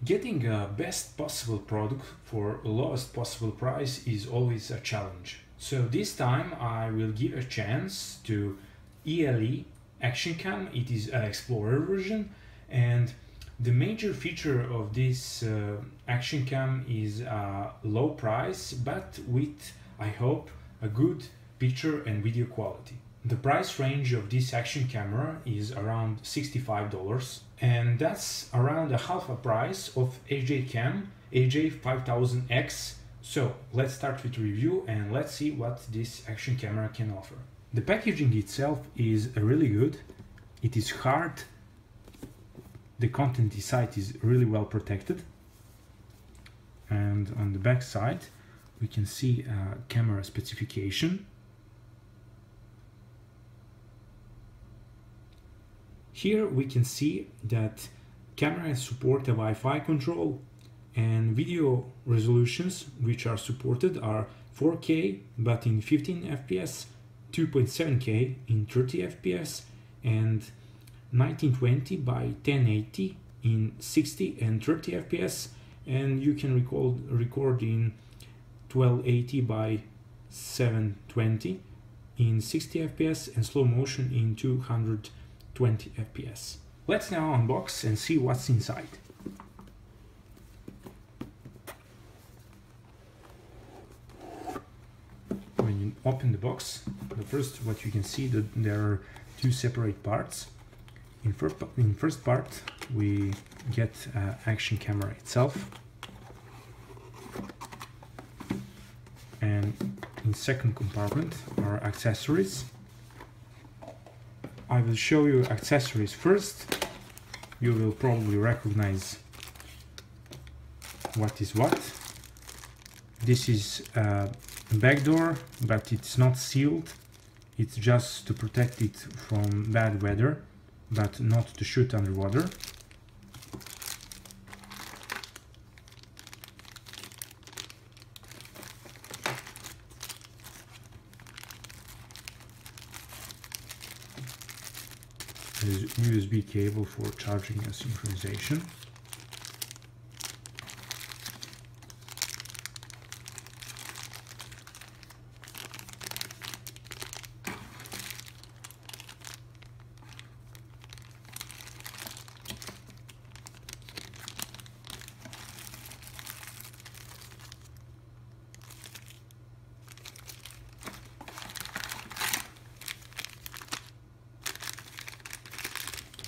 Getting a best possible product for lowest possible price is always a challenge. So this time I will give a chance to ELE Action Cam. It is an Explorer version, and the major feature of this Action Cam is a low price, but with, I hope, a good picture and video quality. The price range of this action camera is around $65, and that's around a half a price of SJCAM SJ4000X. So let's start with review and let's see what this action camera can offer. The packaging itself is really good. It is hard. The content inside is really well protected. And on the back side we can see a camera specification. Here we can see that cameras support a Wi-Fi control, and video resolutions which are supported are 4K but in 15 fps, 2.7K in 30 fps, and 1920 by 1080 in 60 and 30 fps, and you can record in 1280 by 720 in 60 fps and slow motion in 220 fps. Let's now unbox and see what's inside. When you open the box, the first what you can see that there are two separate parts. In first part we get action camera itself, and in second compartment are accessories. I will show you accessories first. You will probably recognize what is what. This is a back door, but it's not sealed. It's just to protect it from bad weather, but not to shoot underwater. There's USB cable for charging and synchronization.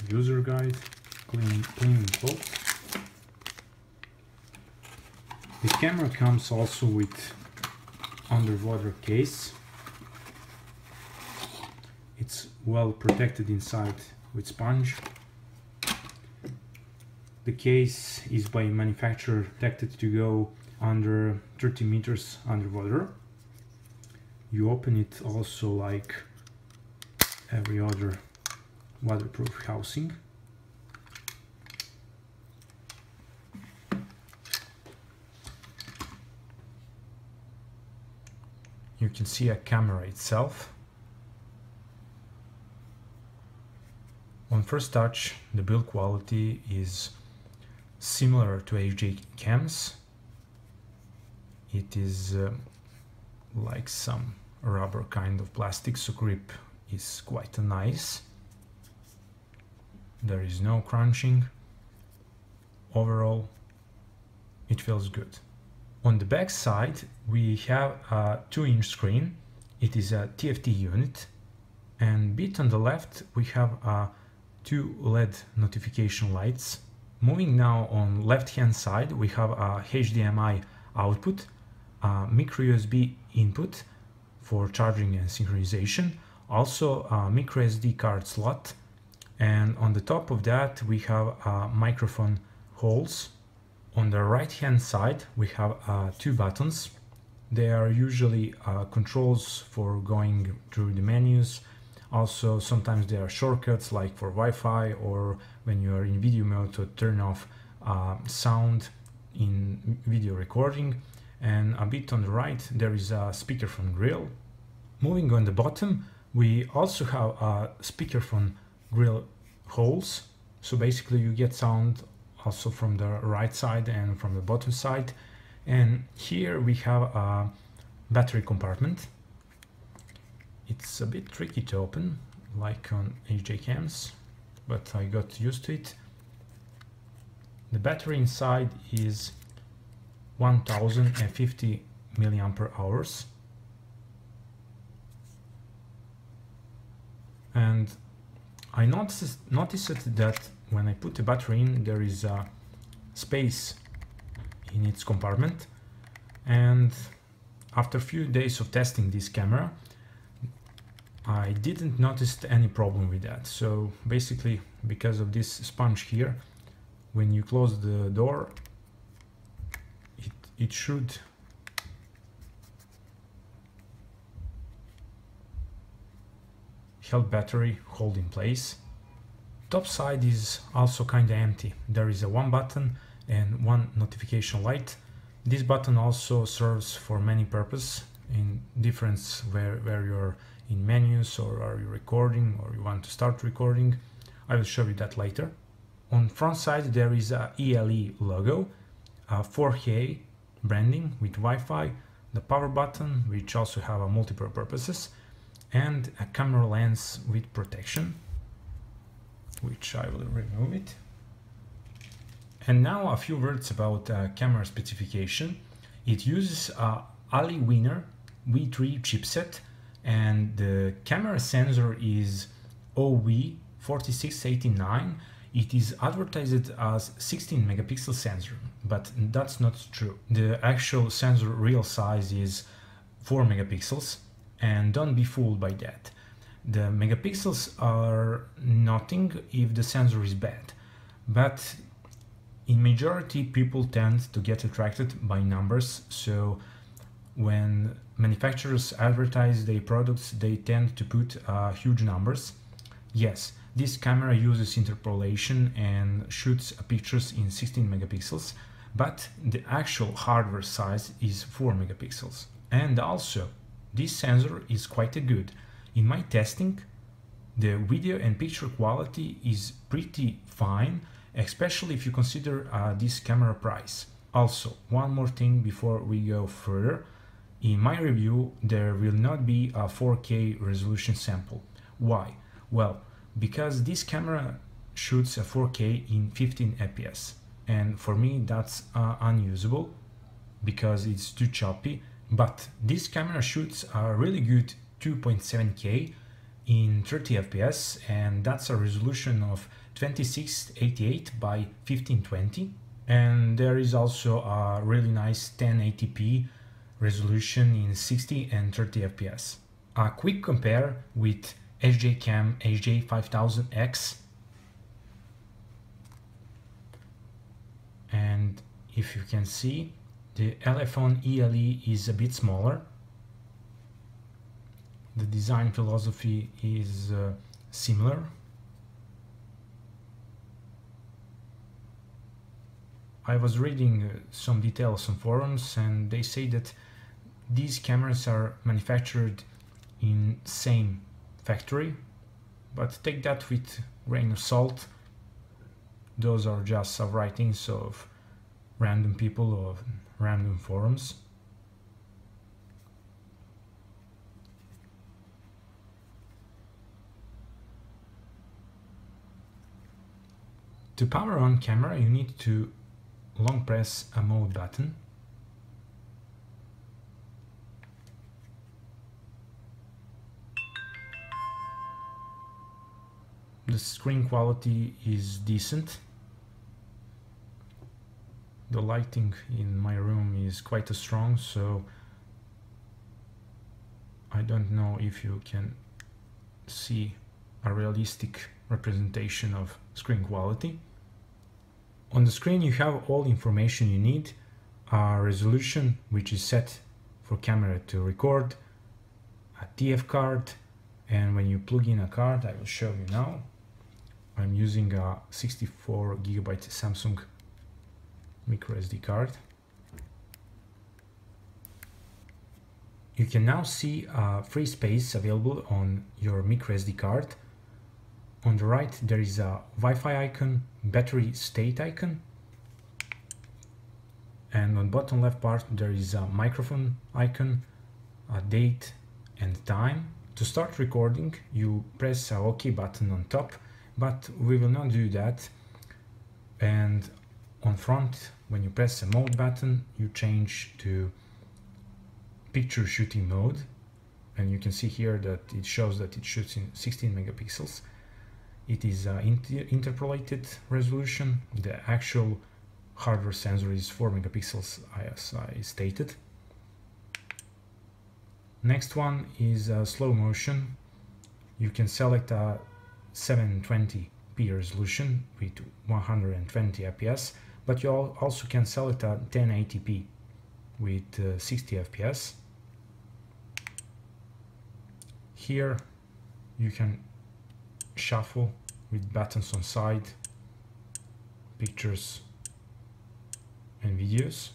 User guide, clean bolt. The camera comes also with underwater case. It's well protected inside with sponge. The case is by manufacturer protected to go under 30 meters underwater. You open it also like every other waterproof housing. You can see a camera itself. On first touch, the build quality is similar to SJCAM's. It is like some rubber kind of plastic, so grip is quite nice. There is no crunching. Overall, it feels good. On the back side, we have a 2-inch screen. It is a TFT unit, and a bit on the left we have 2 LED notification lights. Moving now on left-hand side, we have a HDMI output, a micro USB input for charging and synchronization, also a micro SD card slot. And on the top of that we have microphone holes. On the right hand side we have 2 buttons. They are usually controls for going through the menus. Also sometimes there are shortcuts like for Wi-Fi, or when you are in video mode to turn off sound in video recording. And a bit on the right there is a speakerphone grill. Moving on the bottom we also have a speakerphone grill holes, so basically you get sound also from the right side and from the bottom side. And here we have a battery compartment. It's a bit tricky to open, like on SJCAMs, but I got used to it. The battery inside is 1050 milliampere hours. And I noticed that when I put the battery in, there is a space in its compartment. And after a few days of testing this camera, I didn't notice any problem with that. So basically, because of this sponge here, when you close the door, it should help battery hold in place. Top side is also kinda empty. There is a one button and one notification light. This button also serves for many purposes in difference where you're in menus, or are you recording, or you want to start recording. I will show you that later. On front side there is a ELE logo, a 4K branding with Wi-Fi, the power button, which also have a multiple purposes, and a camera lens with protection, which I will remove it. And now a few words about camera specification. It uses a ELE Winner V3 chipset, and the camera sensor is OV4689. It is advertised as 16 megapixel sensor, but that's not true. The actual sensor real size is 4 megapixels, and don't be fooled by that. The megapixels are nothing if the sensor is bad, but in majority people tend to get attracted by numbers, so when manufacturers advertise their products, they tend to put huge numbers. Yes, this camera uses interpolation and shoots pictures in 16 megapixels, but the actual hardware size is 4 megapixels. And also, this sensor is quite good. In my testing, the video and picture quality is pretty fine, especially if you consider this camera price. Also, one more thing before we go further. In my review, there will not be a 4K resolution sample. Why? Well, because this camera shoots a 4K in 15 fps, and for me that's unusable because it's too choppy. But this camera shoots a really good 2.7K in 30 fps, and that's a resolution of 2688 by 1520, and there is also a really nice 1080p resolution in 60 and 30 fps. A quick compare with SJCAM SJ4000X, and if you can see, the Elephone ELE is a bit smaller. The design philosophy is similar. I was reading some details on forums, and they say that these cameras are manufactured in same factory, but take that with a grain of salt. Those are just writings of random people or random forums. To power on camera, you need to long press a mode button. The screen quality is decent. The lighting in my room is quite strong, so I don't know if you can see a realistic representation of screen quality. On the screen you have all information you need, a resolution which is set for camera to record, a TF card, and when you plug in a card, I will show you now. I'm using a 64GB Samsung micro SD card. You can now see free space available on your micro SD card. On the right there is a Wi-Fi icon, battery state icon, and on bottom left part there is a microphone icon, a date and time. To start recording you press a OK button on top, but we will not do that. And on front, when you press the mode button, you change to picture shooting mode, and you can see here that it shows that it shoots in 16 megapixels. It is interpolated resolution. The actual hardware sensor is 4 megapixels as I stated. Next one is slow motion. You can select a 720p resolution with 120 fps, but you also can select a 1080p with 60 fps. Here you can shuffle with buttons on side, pictures and videos.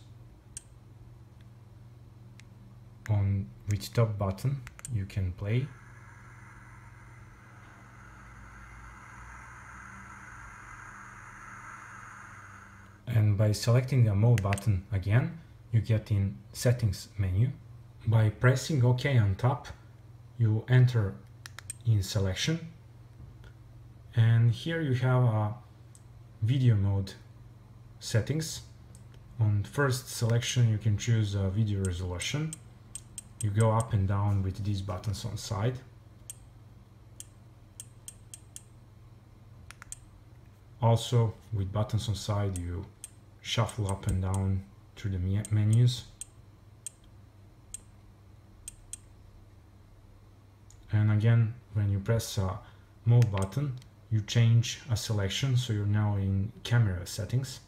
With top button you can play. And by selecting the mode button again, you get in settings menu. By pressing OK on top, you enter in selection, and here you have a video mode settings. On first selection you can choose a video resolution. You go up and down with these buttons on side. Also with buttons on side you shuffle up and down through the menus. And again, when you press a mode button, you change a selection, so you're now in camera settings.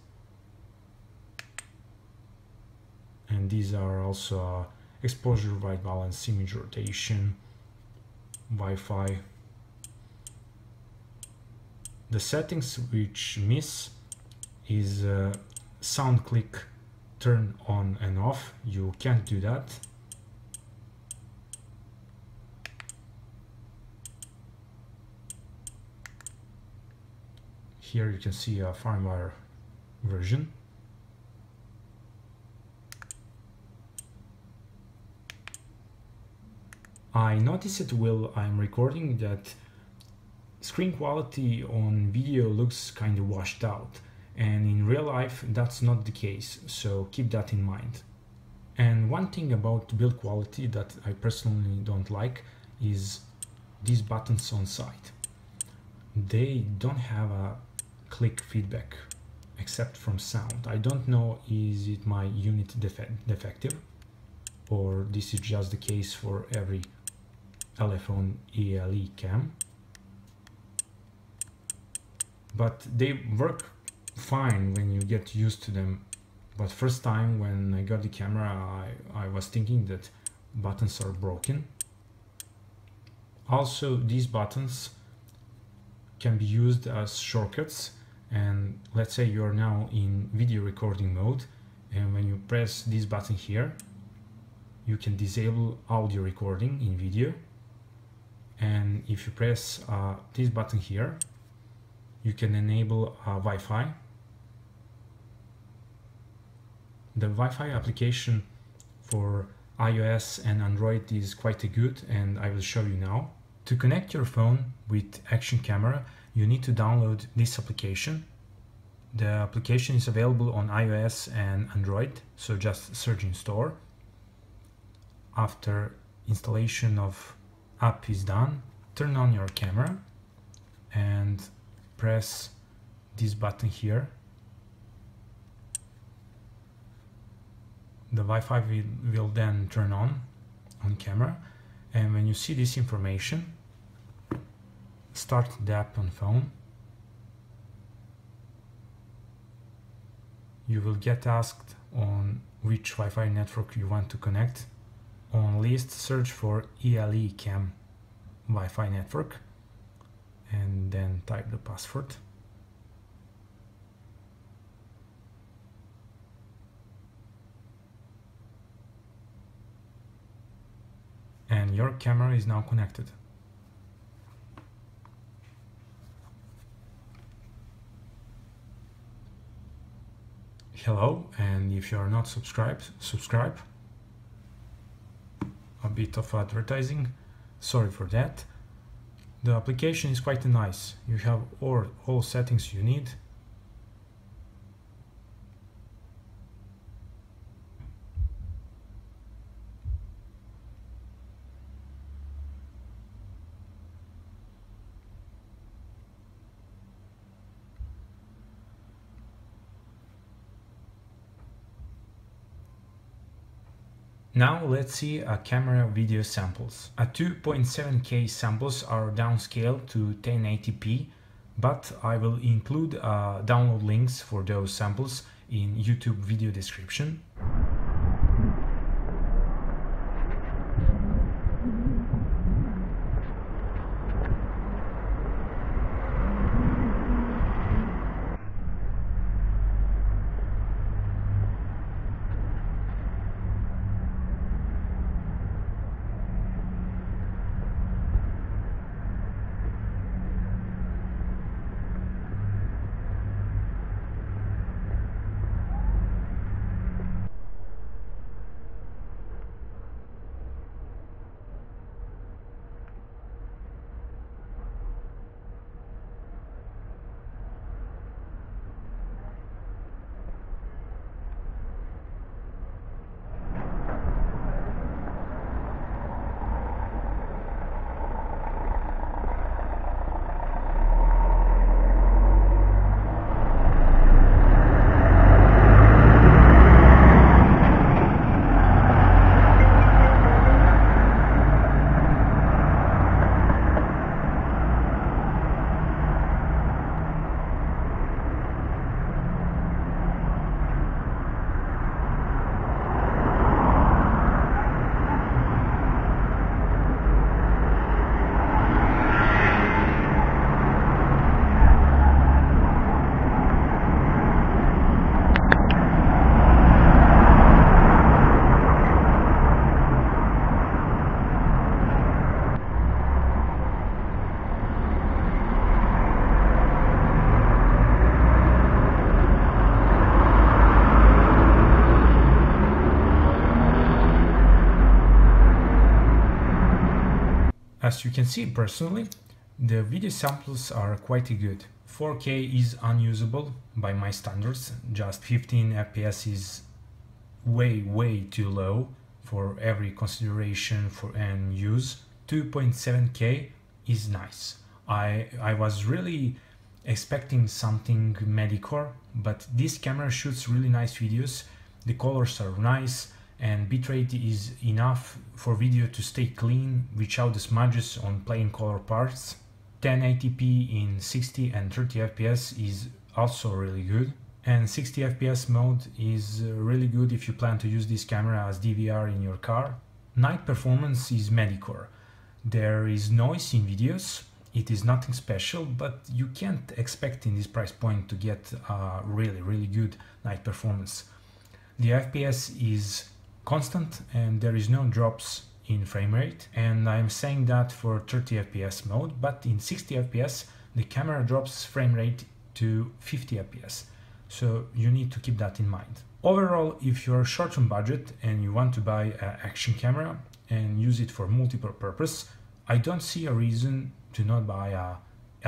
And these are also exposure, white balance, image rotation, Wi-Fi. The settings which miss is sound click turn on and off. You can't do that. Here you can see a firmware version. I noticed while I'm recording that screen quality on video looks kind of washed out, and in real life that's not the case, so keep that in mind. And one thing about build quality that I personally don't like is these buttons on side. They don't have a click feedback except from sound. I don't know, is it my unit defective, or this is just the case for every Elephone ELE cam, but they work fine when you get used to them. But first time when I got the camera, I was thinking that buttons are broken. Also, these buttons can be used as shortcuts, and let's say you're now in video recording mode, and when you press this button here you can disable audio recording in video, and if you press this button here you can enable Wi-Fi. The Wi-Fi application for iOS and Android is quite good, and I will show you now. To connect your phone with Action Camera, you need to download this application. The application is available on iOS and Android, so just search in store. After installation of app is done, turn on your camera and press this button here. The Wi-Fi will then turn on camera, and when you see this information, start the app on phone. You will get asked on which Wi-Fi network you want to connect. On list, search for ELE cam Wi-Fi network and then type the password. And your camera is now connected. hello, and if you are not subscribed, subscribe. A bit of advertising, sorry for that. The application is quite nice. You have all settings you need. Now let's see a camera video samples. A 2.7K samples are downscaled to 1080p, but I will include download links for those samples in YouTube video description. As you can see, personally, the video samples are quite good. 4K is unusable by my standards, just 15 FPS is way too low for every consideration and use. 2.7K is nice. I was really expecting something medicore, but this camera shoots really nice videos. The colors are nice, and bitrate is enough for video to stay clean without the smudges on plain color parts. 1080p in 60 and 30 fps is also really good, and 60 fps mode is really good if you plan to use this camera as DVR in your car. Night performance is medicore. There is noise in videos. It is nothing special, but you can't expect in this price point to get a really good night performance. The FPS is constant and there is no drops in frame rate, and I'm saying that for 30 fps mode, but in 60 fps the camera drops frame rate to 50 fps, so you need to keep that in mind. Overall, if you're short on budget and you want to buy an action camera and use it for multiple purpose, I don't see a reason to not buy a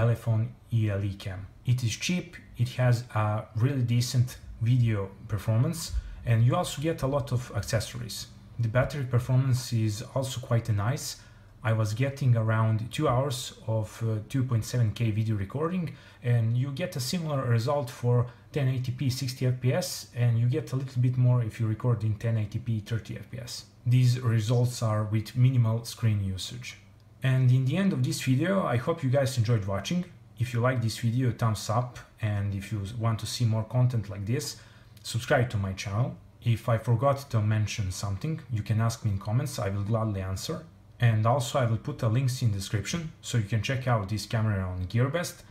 Elephone ELE cam. It is cheap, it has a really decent video performance, and you also get a lot of accessories. The battery performance is also quite nice. I was getting around 2 hours of 2.7K video recording, and you get a similar result for 1080p 60 fps, and you get a little bit more if you record in 1080p 30 fps. These results are with minimal screen usage. And in the end of this video, I hope you guys enjoyed watching. If you like this video, thumbs up, and if you want to see more content like this, subscribe to my channel. If I forgot to mention something, you can ask me in comments, I will gladly answer. And also I will put the links in the description, so you can check out this camera on GearBest.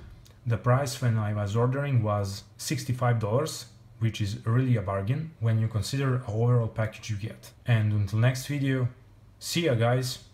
The price when I was ordering was $65, which is really a bargain when you consider the overall package you get. And until next video, see ya guys!